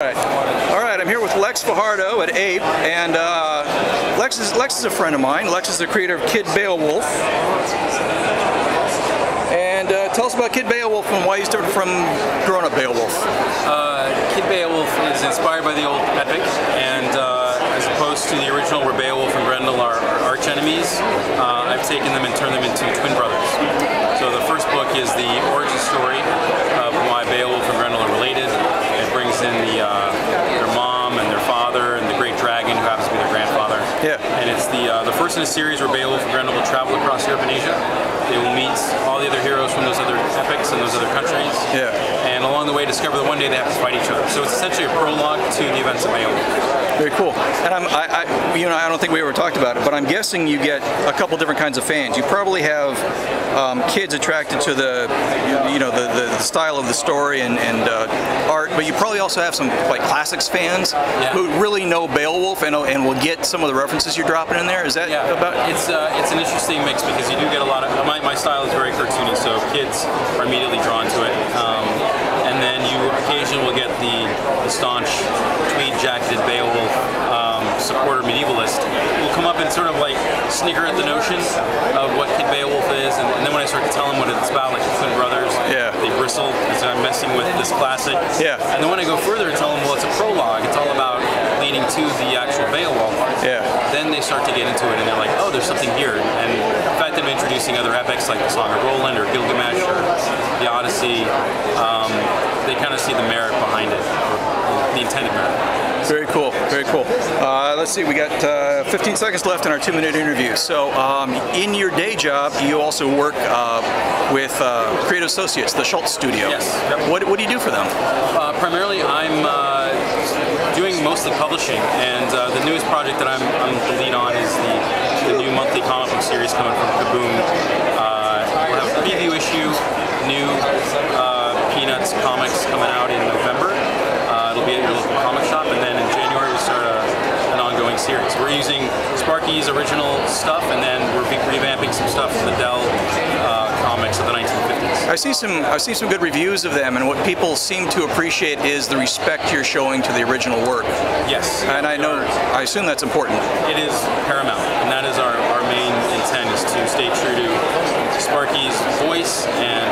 All right, I'm here with Lex Fajardo at Ape, and Lex is a friend of mine. Lex is the creator of Kid Beowulf. And tell us about Kid Beowulf and why he's different from grown-up Beowulf. Kid Beowulf is inspired by the old epic, and as opposed to the original where Beowulf and Grendel are arch enemies, I've taken them and turned them into twin brothers. So the first book is the origin story of why Beowulf and Grendel are related. It brings in their mom and their father and the great dragon who happens to be their grandfather. Yeah. And it's the first in a series where Beowulf and Grendel will travel across Europe and Asia. They will meet all the other heroes from those other epics and those other countries. Yeah. And along the way discover that one day they have to fight each other. So it's essentially a prologue to the events of Beowulf. Very cool. And I don't think we ever talked about it, but I'm guessing you get a couple different kinds of fans. You probably have kids attracted to the style of the story and art, but you probably also have some like classics fans who really know Beowulf and will get some of the references you're dropping in there. Is that about? It's an interesting mix because you do get a lot of my style is very cartoony, so kids are immediately drawn to it. And then you occasionally will get the staunch tweed-jacketed Beowulf supporter medievalist who will come up and sort of like snigger at the notion of what Kid Beowulf is, and then when I start to tell them what it's about, like the twin brothers, they bristle because I'm messing with this classic. Yeah. And then when I go further and tell them, well, it's a prologue, it's all about leading to the actual Beowulf. Yeah. Then they start to get into it and they're like, oh, there's something here. And the fact that I'm introducing other epics like the Song of Roland or Gilgamesh or the Odyssey, they kind of see the merit behind it, the intended merit. Very cool, very cool. Let's see, we got 15 seconds left in our 2-minute interview. So in your day job, you also work with Creative Associates, the Schultz Studio. Yes. Yep. What do you do for them? Primarily, I'm doing mostly publishing, and the newest project that I'm the lead on is the new monthly comic book series coming from Kaboom. We'll have a preview issue, new Peanuts comics coming out in November. It'll be at your local comic shop, and then in January we start an ongoing series. We're using Sparky's original stuff, and then we're revamping some stuff from the Dell comics of the 1950s. I see some good reviews of them, and what people seem to appreciate is the respect you're showing to the original work. Yes. And I assume that's important. It is paramount, and that is our main intent, is to stay true to Sparky's voice and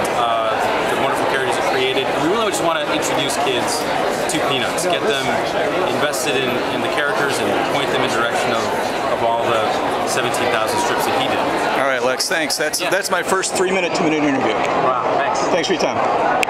the wonderful characters it created. We really just want to introduce kids to Peanuts, get them invested in the characters and point them in the direction of all the 17,000 strips that he did. All right, Lex, thanks. That's my first 3-minute, 2-minute interview. Wow, thanks. Thanks for your time.